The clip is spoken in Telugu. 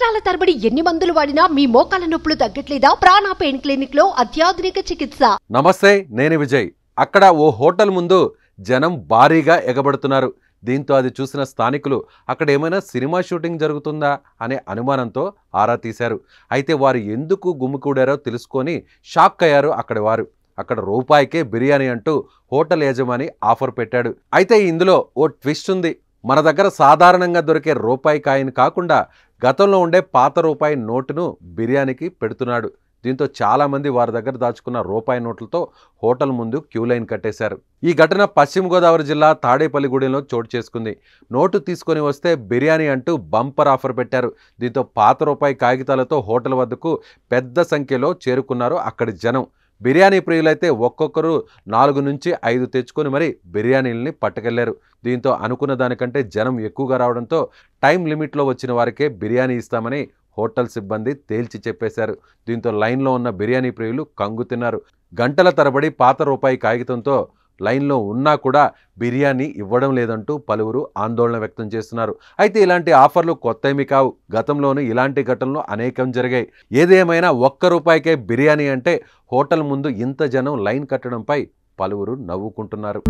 సంవత్సరాల తరబడి ఎన్ని మందులు వాడినా మీ మోకాల నొప్పులు తగ్గట్లేదా? ప్రాణ పెయిన్ క్లినిక్ లో అత్యాధునిక చికిత్స. నమస్తే, నేను విజయ్. అక్కడ ఓ హోటల్ ముందు జనం భారీగా ఎగబడుతున్నారు. దీంతో అది చూసిన స్థానికులు అక్కడ ఏమైనా సినిమా షూటింగ్ జరుగుతుందా అనే అనుమానంతో ఆరా తీశారు. అయితే వారు ఎందుకు గుమికూడారో తెలుసుకొని షాక్ అయ్యారు అక్కడి వారు. అక్కడ రూపాయికే బిర్యానీ అంటూ హోటల్ యజమాని ఆఫర్ పెట్టాడు. అయితే ఇందులో ఓ ట్విస్ట్ ఉంది. మన దగ్గర సాధారణంగా దొరికే రూపాయి కాయిన్ కాకుండా గతంలో ఉండే పాత రూపాయి నోటును బిర్యానీకి పెడుతున్నాడు. దీంతో చాలామంది వారి దగ్గర దాచుకున్న రూపాయి నోట్లతో హోటల్ ముందు క్యూ లైన్ కట్టేశారు. ఈ ఘటన పశ్చిమ గోదావరి జిల్లా తాడేపల్లిగూడెంలో చోటు చేసుకుంది. నోటు తీసుకొని వస్తే బిర్యానీ అంటూ బంపర్ ఆఫర్ పెట్టారు. దీంతో పాత రూపాయి కాగితాలతో హోటల్ వద్దకు పెద్ద సంఖ్యలో చేరుకున్నారు అక్కడి జనం. బిర్యానీ ప్రియులైతే ఒక్కొక్కరు 4 నుంచి 5 తెచ్చుకొని మరి బిర్యానీలని పట్టుకెళ్లారు. దీంతో అనుకున్న దానికంటే జనం ఎక్కువగా రావడంతో టైం లిమిట్లో వచ్చిన వారికే బిర్యానీ ఇస్తామని హోటల్ సిబ్బంది తేల్చి చెప్పేశారు. దీంతో లైన్లో ఉన్న బిర్యానీ ప్రియులు కంగు తిన్నారు. గంటల తరబడి పాత రూపాయి కాగితంతో లైన్లో ఉన్నా కూడా బిర్యానీ ఇవ్వడం లేదంటూ పలువురు ఆందోళన వ్యక్తం చేస్తున్నారు. అయితే ఇలాంటి ఆఫర్లు కొత్తేమీ కావు. గతంలోనూ ఇలాంటి ఘటనలు అనేకం జరిగాయి. ఏదేమైనా ₹1 బిర్యానీ అంటే హోటల్ ముందు ఇంత జనం లైన్ కట్టడంపై పలువురు నవ్వుకుంటున్నారు.